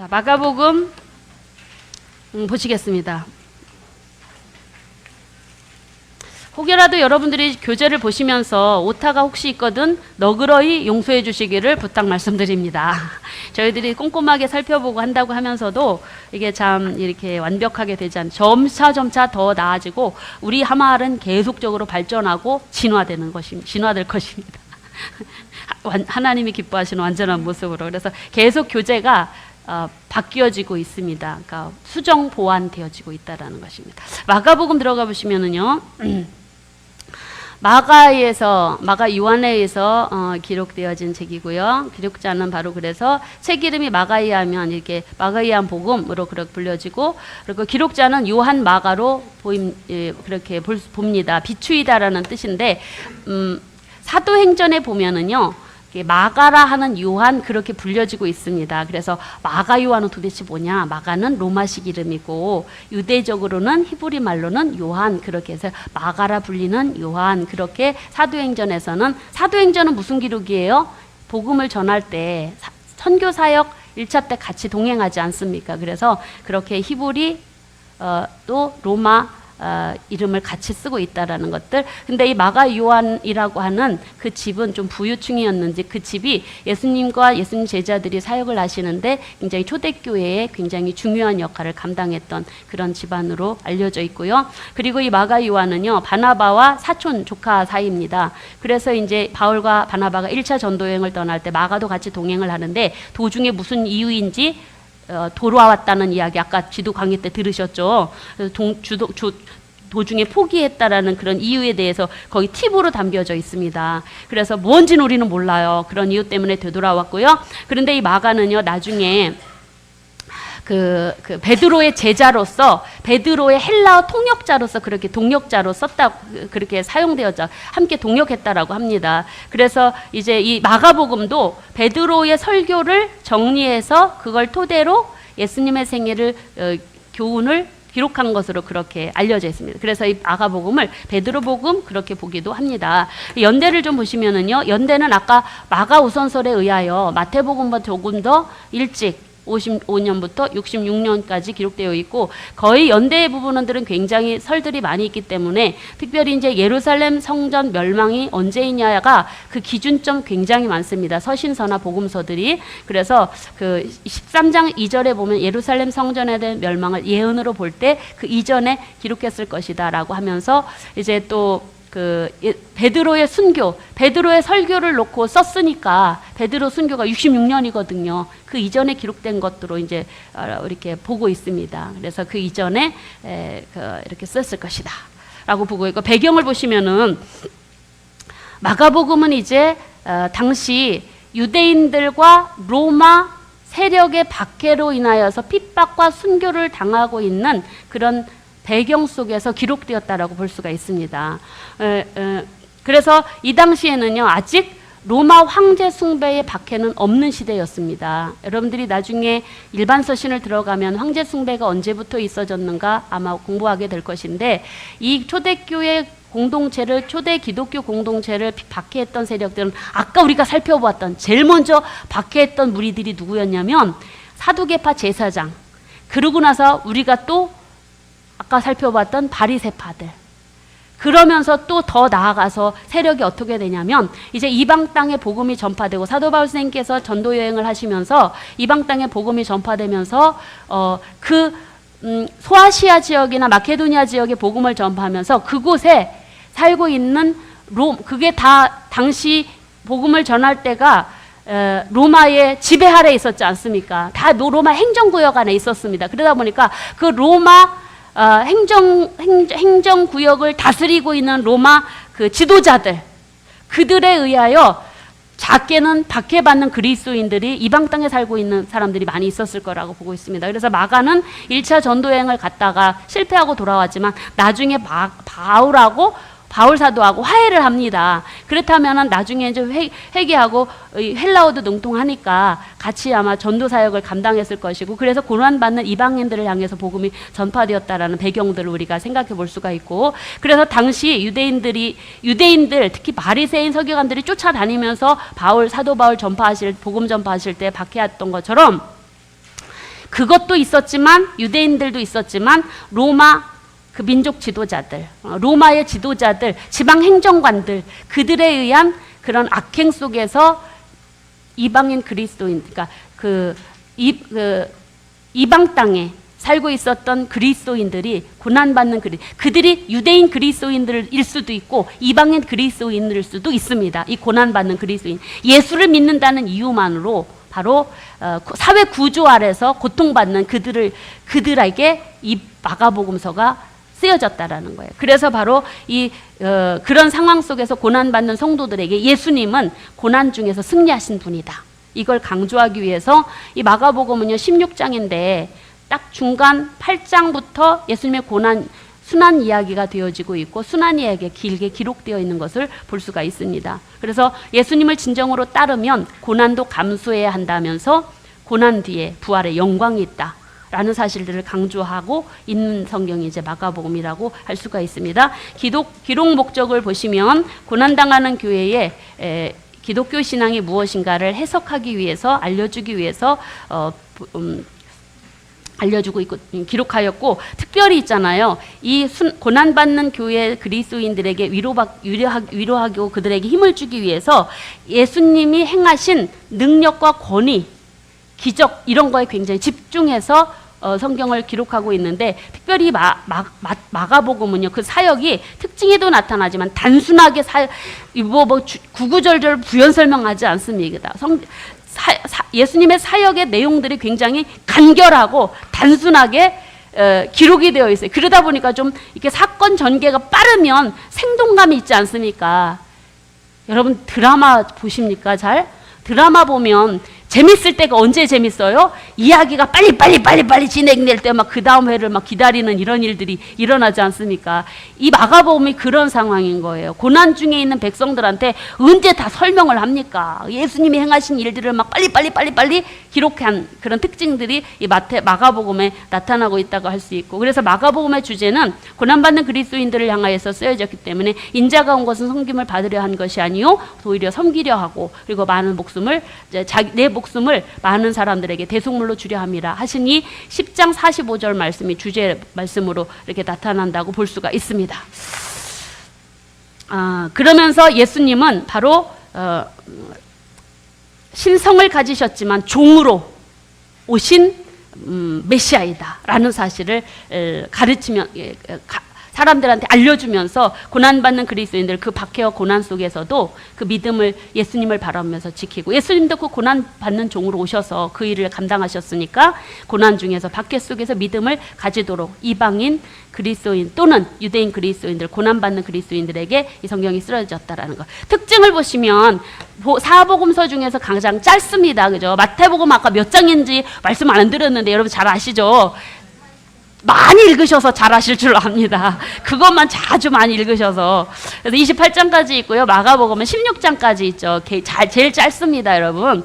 자, 마가복음 보시겠습니다. 혹여라도 여러분들이 교재를 보시면서 오타가 혹시 있거든 너그러이 용서해 주시기를 부탁 말씀드립니다. 저희들이 꼼꼼하게 살펴보고 한다고 하면서도 이게 참 이렇게 완벽하게 되지 않죠. 점차 더 나아지고 우리 하마을은 계속적으로 발전하고 진화될 것입니다. 하나님이 기뻐하시는 완전한 모습으로. 그래서 계속 교재가 바뀌어지고 있습니다. 그러니까 수정 보완되어지고 있다라는 것입니다. 마가복음 들어가 보시면은요. 마가 요한에 의해서 기록되어진 책이고요. 기록자는 바로 그래서 책 이름이 마가에 하면 이렇게 마가이안 복음으로 그렇게 불려지고, 그리고 기록자는 요한 마가로 그렇게 봅니다. 비추이다라는 뜻인데, 사도행전에 보면은요. 마가라 하는 요한 그렇게 불려지고 있습니다. 그래서 마가 요한은 도대체 뭐냐? 마가는 로마식 이름이고 유대적으로는 히브리 말로는 요한, 그렇게 해서 마가라 불리는 요한, 그렇게 사도행전은 무슨 기록이에요? 복음을 전할 때 선교 사역 1차 때 같이 동행하지 않습니까? 그래서 그렇게 히브리 또 로마 이름을 같이 쓰고 있다라는 것들. 근데 이 마가 요한이라고 하는 그 집은 좀 부유층이었는지 그 집이 예수님과 예수님 제자들이 사역을 하시는데 굉장히 초대교회에 굉장히 중요한 역할을 감당했던 그런 집안으로 알려져 있고요. 그리고 이 마가 요한은요, 바나바와 사촌 조카 사이입니다. 그래서 이제 바울과 바나바가 1차 전도여행을 떠날 때 마가도 같이 동행을 하는데 도중에 무슨 이유인지 돌아왔다는 이야기 아까 지도 강의 때 들으셨죠. 도중에 포기했다라는 그런 이유에 대해서 거의 팁으로 담겨져 있습니다. 그래서 뭔지는 우리는 몰라요. 그런 이유 때문에 되돌아왔고요. 그런데 이 마가는요, 나중에 그 베드로의 제자로서, 베드로의 헬라어 통역자로서 그렇게 동역자로 그렇게 사용되어져 함께 동역했다라고 합니다. 그래서 이제 이 마가복음도 베드로의 설교를 정리해서 그걸 토대로 예수님의 생애를 교훈을 기록한 것으로 그렇게 알려져 있습니다. 그래서 이 마가복음을 베드로복음 그렇게 보기도 합니다. 연대를 좀 보시면은요, 연대는 아까 마가 우선설에 의하여 마태복음보다 조금 더 일찍 55년부터 66년까지 기록되어 있고, 거의 연대의 부분들은 굉장히 설들이 많이 있기 때문에 특별히 이제 예루살렘 성전 멸망이 언제이냐가 그 기준점 굉장히 많습니다. 서신서나 복음서들이. 그래서 그 13장 2절에 보면 예루살렘 성전에 대한 멸망을 예언으로 볼 때 그 이전에 기록했을 것이다 라고 하면서 이제 또 베드로의 순교, 베드로의 설교를 놓고 썼으니까 베드로 순교가 66년이거든요. 그 이전에 기록된 것으로 이제 이렇게 보고 있습니다. 그래서 그 이전에 이렇게 썼을 것이다 라고 보고 있고, 배경을 보시면은 마가복음은 이제 당시 유대인들과 로마 세력의 박해로 인하여서 핍박과 순교를 당하고 있는 그런 배경 속에서 기록되었다라고 볼 수가 있습니다. 그래서 이 당시에는요, 아직 로마 황제 숭배의 박해는 없는 시대였습니다. 여러분들이 나중에 일반 서신을 들어가면 황제 숭배가 언제부터 있어졌는가 아마 공부하게 될 것인데, 이 초대교회 공동체를, 초대 기독교 공동체를 박해했던 세력들은 아까 우리가 살펴보았던 제일 먼저 박해했던 무리들이 누구였냐면 사두개파 제사장, 그러고 나서 우리가 또 아까 살펴봤던 바리새파들, 그러면서 또 더 나아가서 세력이 어떻게 되냐면 이제 이방 땅에 복음이 전파되고, 사도 바울 선생님께서 전도 여행을 하시면서 이방 땅에 복음이 전파되면서 소아시아 지역이나 마케도니아 지역에 복음을 전파하면서 그곳에 살고 있는 그게 다 당시 복음을 전할 때가 로마의 지배 아래 있었지 않습니까? 다 로마 행정구역 안에 있었습니다. 그러다 보니까 그 로마 행정구역을 다스리고 있는 로마 그 지도자들, 그들에 의하여 작게는 박해받는 그리스도인들이 이방 땅에 살고 있는 사람들이 많이 있었을 거라고 보고 있습니다. 그래서 마가는 1차 전도여행을 갔다가 실패하고 돌아왔지만 나중에 바울 사도하고 화해를 합니다. 그렇다면 나중에 이제 회개하고 헬라어도 능통하니까 같이 아마 전도 사역을 감당했을 것이고, 그래서 고난받는 이방인들을 향해서 복음이 전파되었다라는 배경들을 우리가 생각해 볼 수가 있고, 그래서 당시 유대인들 특히 바리새인 서기관들이 쫓아다니면서 사도 바울 복음 전파하실 때 박해했던 것처럼 그것도 있었지만, 유대인들도 있었지만 로마 그 민족 지도자들, 로마의 지도자들, 지방 행정관들, 그들에 의한 그런 악행 속에서 이방인 그리스도인, 그러니까 이방 땅에 살고 있었던 그리스도인들이 고난받는 그들이 유대인 그리스도인들일 수도 있고 이방인 그리스도인일 수도 있습니다. 이 고난받는 그리스도인, 예수를 믿는다는 이유만으로 바로 사회 구조 아래서 고통받는 그들에게 이 마가복음서가 쓰여졌다라는 거예요. 그래서 바로 그런 상황 속에서 고난받는 성도들에게 예수님은 고난 중에서 승리하신 분이다, 이걸 강조하기 위해서 이 마가복음은요 16장인데 딱 중간 8장부터 예수님의 순환 이야기가 되어지고 있고, 순환 이야기가 길게 기록되어 있는 것을 볼 수가 있습니다. 그래서 예수님을 진정으로 따르면 고난도 감수해야 한다면서 고난 뒤에 부활의 영광이 있다 라는 사실들을 강조하고 있는 성경이 이제 마가복음이라고 할 수가 있습니다. 기록 목적을 보시면 고난당하는 교회에 기독교 신앙이 무엇인가를 해석하기 위해서, 알려주기 위해서 알려주고 있고 기록하였고, 특별히 있잖아요. 이 고난받는 교회 그리스도인들에게 위로하고 그들에게 힘을 주기 위해서 예수님이 행하신 능력과 권위, 기적, 이런 거에 굉장히 집중해서 성경을 기록하고 있는데, 특별히 마가복음은요 그 사역이 특징에도 나타나지만 단순하게 구구절절 부연 설명하지 않습니다. 예수님의 사역의 내용들이 굉장히 간결하고 단순하게 기록이 되어 있어요. 그러다 보니까 좀 이렇게 사건 전개가 빠르면 생동감이 있지 않습니까? 여러분 드라마 보십니까? 잘? 드라마 보면 재밌을 때가 언제 재밌어요? 이야기가 빨리 진행될 때 막 그 다음 회를 막 기다리는 이런 일들이 일어나지 않습니까? 이 마가복음이 그런 상황인 거예요. 고난 중에 있는 백성들한테 언제 다 설명을 합니까? 예수님이 행하신 일들을 막 빨리 기록한 그런 특징들이 이 마가복음에 나타나고 있다고 할 수 있고, 그래서 마가복음의 주제는 고난받는 그리스도인들을 향하여서 쓰여졌기 때문에 인자가 온 것은 섬김을 받으려 한 것이 아니요 오히려 섬기려 하고, 그리고 많은 목숨을 내 목숨을 많은 사람들에게 대속물로 주려 함이라 하시니 10장 45절 말씀이 주제 말씀으로 이렇게 나타난다고 볼 수가 있습니다. 그러면서 예수님은 바로 신성을 가지셨지만 종으로 오신 메시아이다 라는 사실을 사람들한테 알려주면서 고난받는 그리스도인들 그 박해와 고난 속에서도 그 믿음을 예수님을 바라보면서 지키고, 예수님도 그 고난받는 종으로 오셔서 그 일을 감당하셨으니까 고난 중에서 박해 속에서 믿음을 가지도록 이방인 그리스도인 또는 유대인 그리스도인들, 고난받는 그리스도인들에게 이 성경이 쓰여졌다라는 거. 특징을 보시면 사복음서 중에서 가장 짧습니다. 그죠? 마태복음 아까 몇 장인지 말씀 안 드렸는데 여러분 잘 아시죠? 많이 읽으셔서 잘 아실 줄 압니다. 그것만 자주 많이 읽으셔서. 그래서 28장까지 있고요. 마가복음은 16장까지 있죠. 제일 짧습니다, 여러분.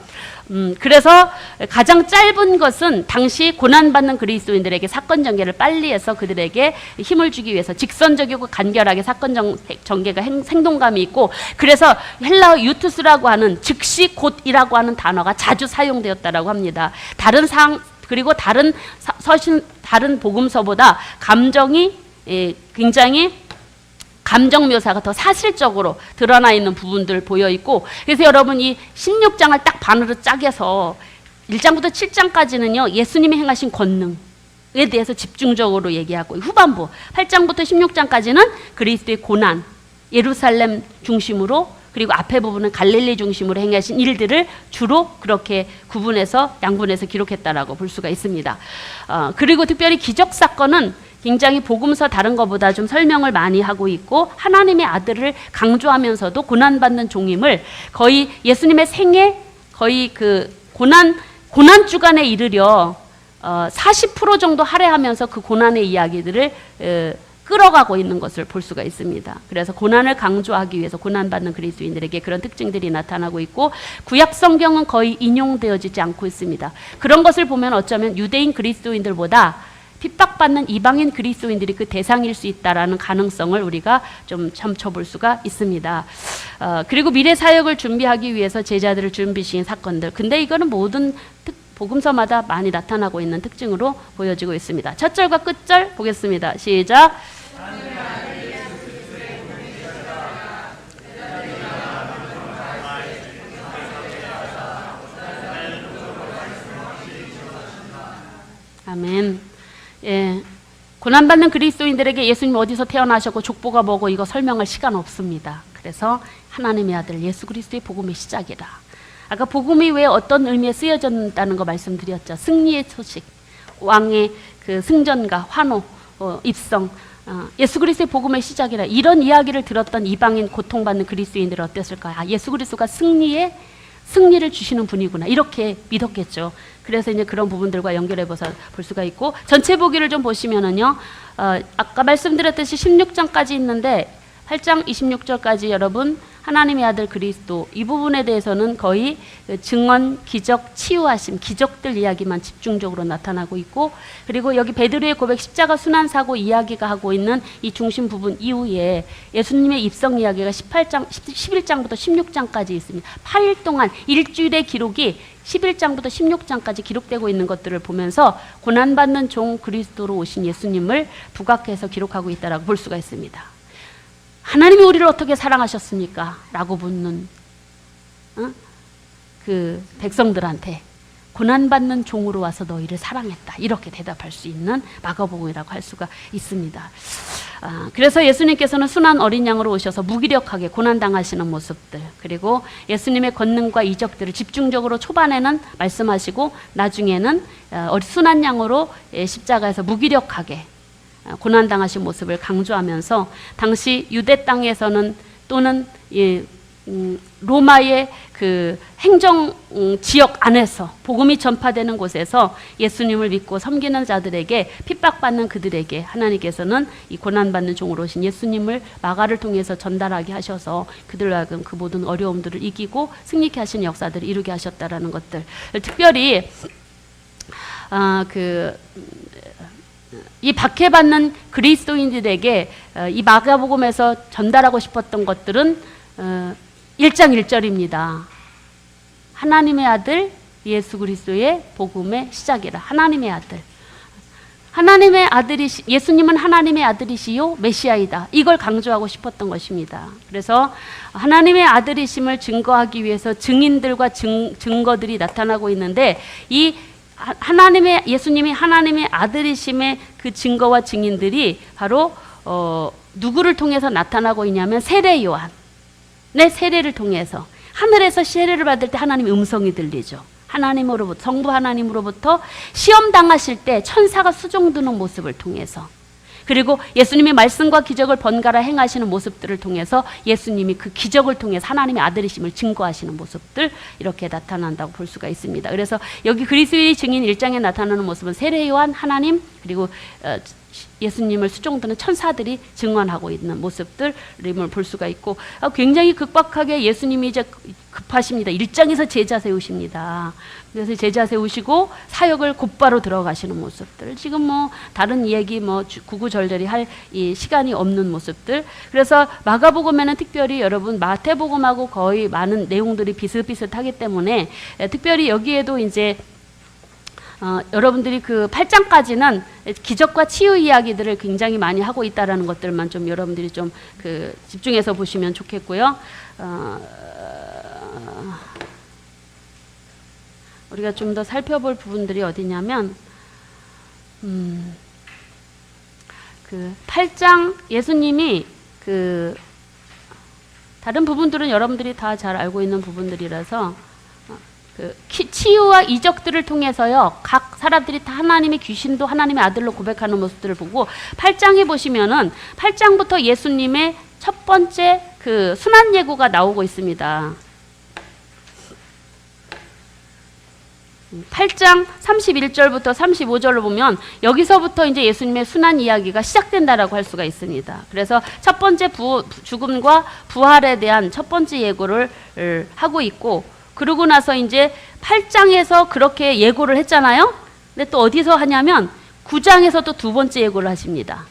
그래서 가장 짧은 것은 당시 고난받는 그리스도인들에게 사건 전개를 빨리 해서 그들에게 힘을 주기 위해서 직선적이고 간결하게 사건 전개가 생동감이 있고, 그래서 헬라어 유투스라고 하는 즉시 곧이라고 하는 단어가 자주 사용되었다라고 합니다. 그리고 다른 복음서보다 감정이 굉장히 감정 묘사가 더 사실적으로 드러나 있는 부분들 보여 있고, 그래서 여러분 이 16장을 딱 반으로 짜개서 1장부터 7장까지는요 예수님이 행하신 권능에 대해서 집중적으로 얘기하고, 후반부 8장부터 16장까지는 그리스도의 고난, 예루살렘 중심으로, 그리고 앞에 부분은 갈릴리 중심으로 행하신 일들을 주로 그렇게 구분해서 양분해서 기록했다라고 볼 수가 있습니다. 그리고 특별히 기적 사건은 굉장히 복음서 다른 것보다 좀 설명을 많이 하고 있고, 하나님의 아들을 강조하면서도 고난받는 종임을 거의 예수님의 생애 거의 그 고난 주간에 이르려 40% 정도 할애하면서 그 고난의 이야기들을 끌어가고 있는 것을 볼 수가 있습니다. 그래서 고난을 강조하기 위해서 고난받는 그리스도인들에게 그런 특징들이 나타나고 있고, 구약 성경은 거의 인용되어지지 않고 있습니다. 그런 것을 보면 어쩌면 유대인 그리스도인들보다 핍박받는 이방인 그리스도인들이 그 대상일 수 있다라는 가능성을 우리가 좀 점쳐볼 수가 있습니다. 그리고 미래 사역을 준비하기 위해서 제자들을 준비시킨 사건들. 근데 이거는 모든 복음서마다 많이 나타나고 있는 특징으로 보여지고 있습니다. 첫 절과 끝절 보겠습니다. 시작. 아멘. 예, 고난받는 그리스도인들에게 예수님 어디서 태어나셨고 족보가 뭐고 이거 설명할 시간 없습니다. 그래서 하나님의 아들 예수 그리스도의 복음의 시작이라. 아까 복음이 왜 어떤 의미에 쓰여졌다는 거 말씀드렸죠. 승리의 소식, 왕의 그 승전가, 환호, 입성, 예수 그리스도의 복음의 시작이라. 이런 이야기를 들었던 이방인 고통받는 그리스도인들은 어땠을까요? 아, 예수 그리스도가 승리를 주시는 분이구나, 이렇게 믿었겠죠. 그래서 이제 그런 부분들과 연결해서 볼 수가 있고, 전체 보기를 좀 보시면은요, 아까 말씀드렸듯이 16장까지 있는데 8장 26절까지 여러분 하나님의 아들 그리스도 이 부분에 대해서는 거의 증언, 기적, 치유하심, 기적들 이야기만 집중적으로 나타나고 있고, 그리고 여기 베드로의 고백, 십자가 순환사고 이야기가 하고 있는 이 중심 부분 이후에 예수님의 입성 이야기가 11장부터 16장까지 있습니다. 8일 동안 일주일의 기록이 11장부터 16장까지 기록되고 있는 것들을 보면서 고난받는 종 그리스도로 오신 예수님을 부각해서 기록하고 있다라고 볼 수가 있습니다. 하나님이 우리를 어떻게 사랑하셨습니까? 라고 묻는 그 백성들한테 고난받는 종으로 와서 너희를 사랑했다, 이렇게 대답할 수 있는 마가복음이라고 할 수가 있습니다. 그래서 예수님께서는 순한 어린 양으로 오셔서 무기력하게 고난당하시는 모습들, 그리고 예수님의 권능과 이적들을 집중적으로 초반에는 말씀하시고 나중에는 순한 양으로 십자가에서 무기력하게 고난당하신 모습을 강조하면서, 당시 유대 땅에서는 또는 로마의 그 행정 지역 안에서 복음이 전파되는 곳에서 예수님을 믿고 섬기는 자들에게, 핍박받는 그들에게 하나님께서는 이 고난받는 종으로 오신 예수님을 마가를 통해서 전달하게 하셔서 그들로 하여금 그 모든 어려움들을 이기고 승리케 하신 역사들을 이루게 하셨다라는 것들, 특별히 이 박해받는 그리스도인들에게 이 마가복음에서 전달하고 싶었던 것들은 1장 1절입니다. 하나님의 아들 예수 그리스도의 복음의 시작이라. 하나님의 아들, 예수님은 하나님의 아들이시요 메시아이다, 이걸 강조하고 싶었던 것입니다. 그래서 하나님의 아들이심을 증거하기 위해서 증인들과 증거들이 나타나고 있는데, 이 예수님이 하나님의 아들이심의 그 증거와 증인들이 바로 누구를 통해서 나타나고 있냐면 세례 요한의 세례를 통해서 하늘에서 세례를 받을 때 하나님의 음성이 들리죠. 하나님으로부터, 성부 하나님으로부터 시험 당하실 때 천사가 수종드는 모습을 통해서, 그리고 예수님이 말씀과 기적을 번갈아 행하시는 모습들을 통해서 예수님이 그 기적을 통해서 하나님의 아들이심을 증거하시는 모습들, 이렇게 나타난다고 볼 수가 있습니다. 그래서 여기 그리스도의 증인 1장에 나타나는 모습은 세례 요한, 하나님, 그리고 예수님을 수종드는 천사들이 증언하고 있는 모습들을 볼 수가 있고, 굉장히 급박하게 예수님이 이제 급하십니다. 1장에서 제자 세우십니다. 그래서 제자 세우시고 사역을 곧바로 들어가시는 모습들, 지금 뭐 다른 얘기 구구절절히 할 이 시간이 없는 모습들. 그래서 마가복음에는 특별히 여러분 마태복음하고 거의 많은 내용들이 비슷비슷하기 때문에 특별히 여기에도 이제 여러분들이 그 8장까지는 기적과 치유 이야기들을 굉장히 많이 하고 있다라는 것들만 좀 여러분들이 좀 집중해서 보시면 좋겠고요. 우리가 좀 더 살펴볼 부분들이 어디냐면, 그 8장 예수님이 다른 부분들은 여러분들이 다 잘 알고 있는 부분들이라서 치유와 이적들을 통해서요, 각 사람들이 다 하나님의 귀신도 하나님의 아들로 고백하는 모습들을 보고, 8장에 보시면은 8장부터 예수님의 첫 번째 그 순환 예고가 나오고 있습니다. 8장 31절부터 35절로 보면 여기서부터 이제 예수님의 순환 이야기가 시작된다라고 할 수가 있습니다. 그래서 첫 번째 죽음과 부활에 대한 첫 번째 예고를 하고 있고, 그러고 나서 이제 8장에서 그렇게 예고를 했잖아요. 근데 또 어디서 하냐면 9장에서 또 두 번째 예고를 하십니다.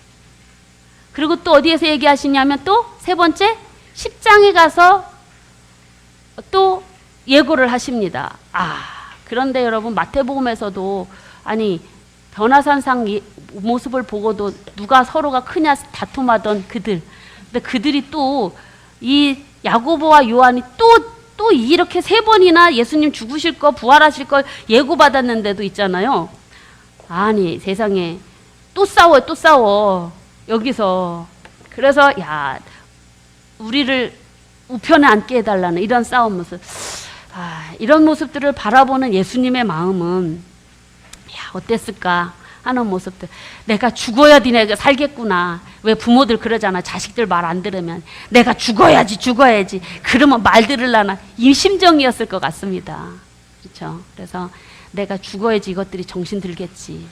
그리고 또 어디에서 얘기하시냐면 또 세 번째 10장에 가서 또 예고를 하십니다. 그런데 여러분 마태복음에서도 아니 변화산상 모습을 보고도 누가 서로가 크냐 다툼하던 그들, 근데 그들이 또 이 야고보와 요한이 또 이렇게 세 번이나 예수님 죽으실 거 부활하실 걸 예고받았는데도 있잖아요. 아니 세상에 또 싸워 여기서. 그래서 우리를 우편에 앉게 해달라는 이런 싸움 모습, 이런 모습들을 바라보는 예수님의 마음은 어땠을까 하는 모습들. 내가 죽어야 니네가 살겠구나. 왜 부모들 그러잖아. 자식들 말 안 들으면 내가 죽어야지 그러면 말 들으려나, 이 심정이었을 것 같습니다. 그렇죠? 그래서 내가 죽어야지 이것들이 정신 들겠지,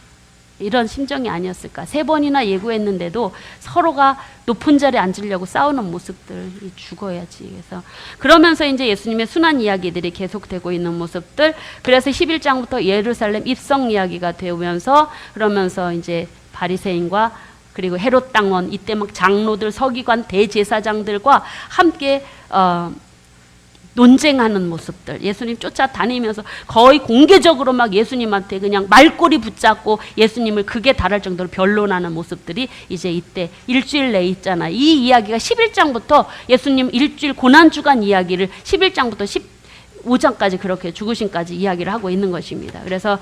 이런 심정이 아니었을까. 세 번이나 예고했는데도 서로가 높은 자리에 앉으려고 싸우는 모습들, 죽어야지. 그래서 그러면서 이제 예수님의 순환 이야기들이 계속되고 있는 모습들. 그래서 11장부터 예루살렘 입성 이야기가 되면서, 그러면서 이제 바리새인과 그리고 헤롯 당원, 이때 막 장로들, 서기관, 대제사장들과 함께 논쟁하는 모습들, 예수님 쫓아다니면서 거의 공개적으로 막 예수님한테 그냥 말꼬리 붙잡고 예수님을 극에 달할 정도로 변론하는 모습들이 이제 이때 일주일 내에 있잖아. 이 이야기가 11장부터 예수님 일주일 고난주간 이야기를 11장부터 15장까지 그렇게 죽으심까지 이야기를 하고 있는 것입니다. 그래서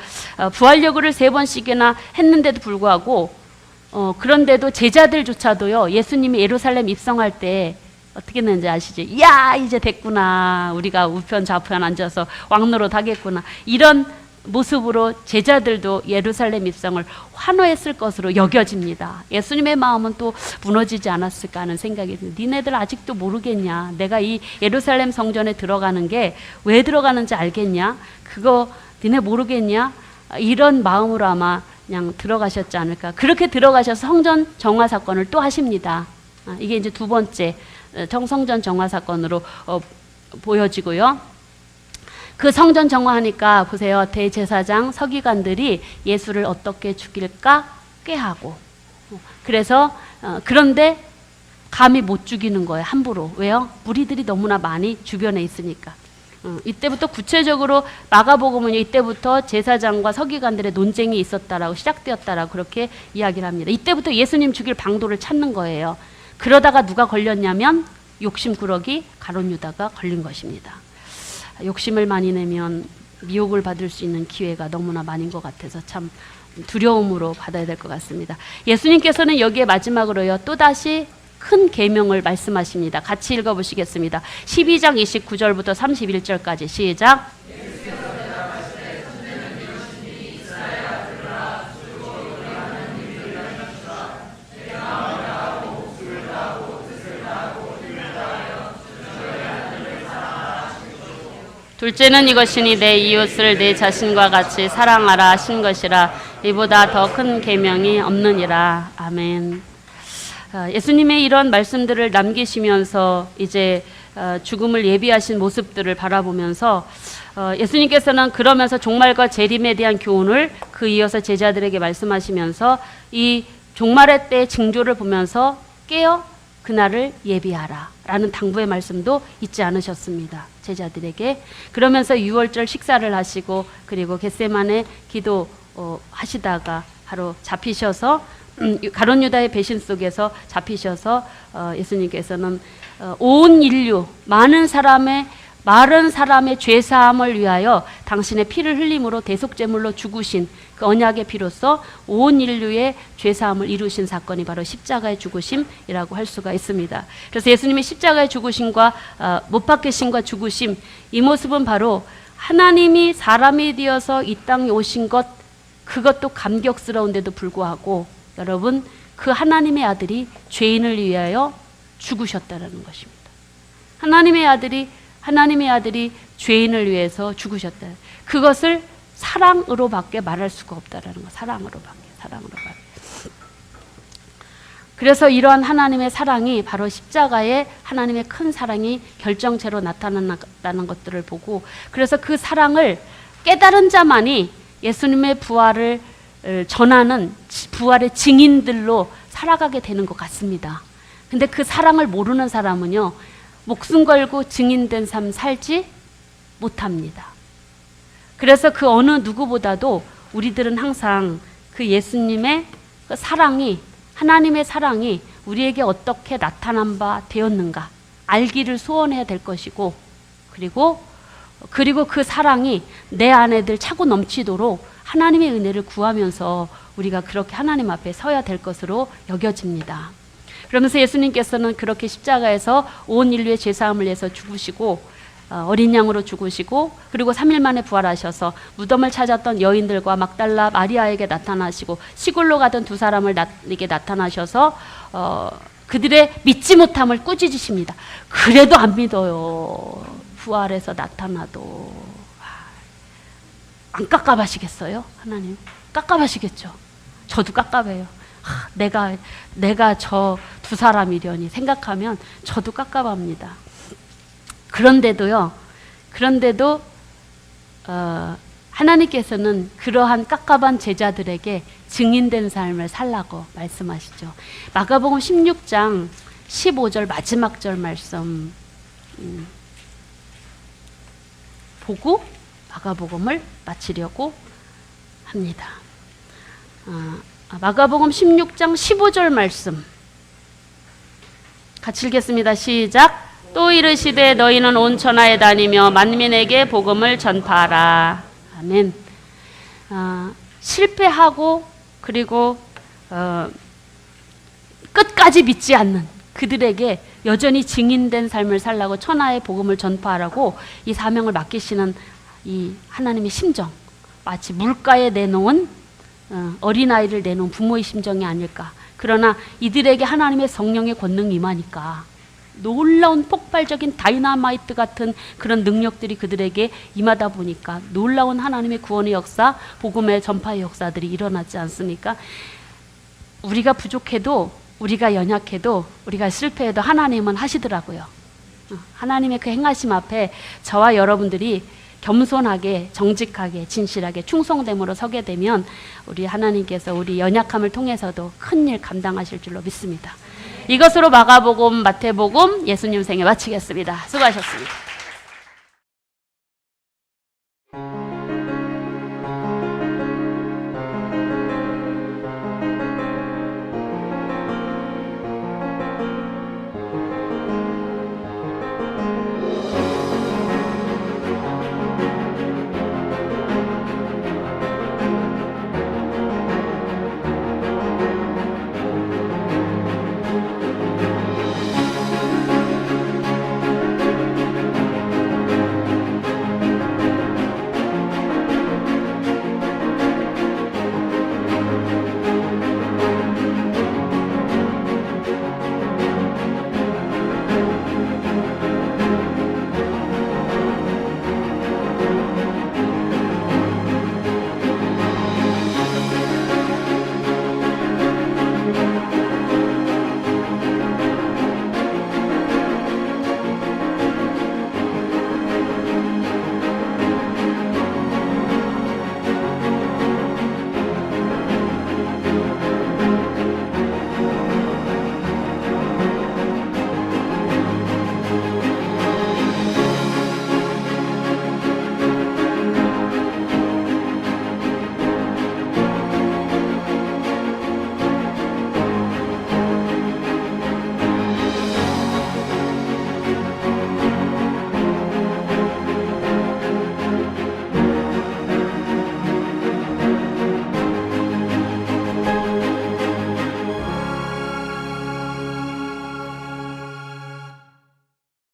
부활여고를 3번씩이나 했는데도 불구하고 그런데도 제자들조차도요, 예수님이 예루살렘 입성할 때 어떻게 했는지 아시죠? 야, 이제 됐구나. 우리가 우편 좌편 앉아서 왕노릇 하겠구나. 이런 모습으로 제자들도 예루살렘 입성을 환호했을 것으로 여겨집니다. 예수님의 마음은 또 무너지지 않았을까 하는 생각이 듭니다. 니네들 아직도 모르겠냐? 내가 이 예루살렘 성전에 들어가는 게 왜 들어가는지 알겠냐? 그거 니네 모르겠냐? 이런 마음으로 아마 그냥 들어가셨지 않을까. 그렇게 들어가셔서 성전 정화 사건을 또 하십니다. 이게 이제 두 번째 성전 정화 사건으로 보여지고요. 그 성전 정화하니까 보세요. 대제사장, 서기관들이 예수를 어떻게 죽일까 꾀하고, 그래서 그런데 감히 못 죽이는 거예요. 함부로. 왜요? 무리들이 너무나 많이 주변에 있으니까. 이때부터 구체적으로 마가복음은 이때부터 제사장과 서기관들의 논쟁이 있었다라고 시작되었다라고 그렇게 이야기를 합니다. 이때부터 예수님 죽일 방도를 찾는 거예요. 그러다가 누가 걸렸냐면 욕심꾸러기 가룟 유다가 걸린 것입니다. 욕심을 많이 내면 미혹을 받을 수 있는 기회가 너무나 많은 것 같아서 참 두려움으로 받아야 될 것 같습니다. 예수님께서는 여기에 마지막으로요, 또다시 큰 계명을 말씀하십니다. 같이 읽어보시겠습니다. 12장 29절부터 31절까지 시작. 둘째는 이것이니 내 이웃을 내 자신과 같이 사랑하라 하신 것이라. 이보다 더 큰 계명이 없느니라. 아멘. 예수님의 이런 말씀들을 남기시면서 이제 죽음을 예비하신 모습들을 바라보면서 예수님께서는 그러면서 종말과 재림에 대한 교훈을 그 이어서 제자들에게 말씀하시면서 이 종말의 때 징조를 보면서 깨어 그날을 예비하라 라는 당부의 말씀도 잊지 않으셨습니다. 제자들에게. 그러면서 유월절 식사를 하시고 그리고 겟세마네 기도 하시다가 바로 잡히셔서 가룟 유다의 배신 속에서 잡히셔서 예수님께서는 온 인류 많은 사람의 죄 사함을 위하여 당신의 피를 흘림으로 대속제물로 죽으신 그 언약의 피로써 온 인류의 죄 사함을 이루신 사건이 바로 십자가의 죽으심이라고 할 수가 있습니다. 그래서 예수님의 십자가의 죽으심과 못 박히심과 죽으심, 이 모습은 바로 하나님이 사람이 되어서 이 땅에 오신 것, 그것도 감격스러운데도 불구하고 여러분, 그 하나님의 아들이 죄인을 위하여 죽으셨다라는 것입니다. 하나님의 아들이 죄인을 위해서 죽으셨다. 그것을 사랑으로밖에 말할 수가 없다라는 것. 사랑으로밖에. 그래서 이러한 하나님의 사랑이 바로 십자가에 하나님의 큰 사랑이 결정체로 나타난다는 것들을 보고, 그래서 그 사랑을 깨달은 자만이 예수님의 부활을 전하는 부활의 증인들로 살아가게 되는 것 같습니다. 근데 그 사랑을 모르는 사람은요, 목숨 걸고 증인된 삶 살지 못합니다. 그래서 그 어느 누구보다도 우리들은 항상 그 예수님의 그 사랑이, 하나님의 사랑이 우리에게 어떻게 나타난 바 되었는가 알기를 소원해야 될 것이고, 그리고 그 사랑이 내 안에 늘 차고 넘치도록 하나님의 은혜를 구하면서 우리가 그렇게 하나님 앞에 서야 될 것으로 여겨집니다. 그러면서 예수님께서는 그렇게 십자가에서 온 인류의 죄사함을 위해서 죽으시고 어린 양으로 죽으시고, 그리고 3일 만에 부활하셔서 무덤을 찾았던 여인들과 막달라 마리아에게 나타나시고 시골로 가던 두 사람에게 나타나셔서 그들의 믿지 못함을 꾸짖으십니다. 그래도 안 믿어요. 부활해서 나타나도 안 깝깝하시겠어요? 하나님 깝깝하시겠죠. 저도 깝깝해요. 내가 저 두 사람이려니 생각하면 저도 깝깝합니다. 그런데도 하나님께서는 그러한 깝깝한 제자들에게 증인된 삶을 살라고 말씀하시죠. 마가복음 16장 15절 마지막 절 말씀 보고 마가복음을 마치려고 합니다. 마가복음 16장 15절 말씀 같이 읽겠습니다. 시작. 또 이르시되 너희는 온 천하에 다니며 만민에게 복음을 전파하라. 아멘. 실패하고 그리고 끝까지 믿지 않는 그들에게 여전히 증인된 삶을 살라고 천하의 복음을 전파하라고 이 사명을 맡기시는 이 하나님의 심정, 마치 물가에 내놓은 어린아이를 내놓은 부모의 심정이 아닐까. 그러나 이들에게 하나님의 성령의 권능이 임하니까 놀라운 폭발적인 다이너마이트 같은 그런 능력들이 그들에게 임하다 보니까 놀라운 하나님의 구원의 역사, 복음의 전파의 역사들이 일어나지 않습니까? 우리가 부족해도, 우리가 연약해도, 우리가 실패해도 하나님은 하시더라고요. 하나님의 그 행하심 앞에 저와 여러분들이 겸손하게, 정직하게, 진실하게 충성됨으로 서게 되면 우리 하나님께서 우리 연약함을 통해서도 큰일 감당하실 줄로 믿습니다. 이것으로 마가복음, 마태복음, 예수님 생애 마치겠습니다. 수고하셨습니다.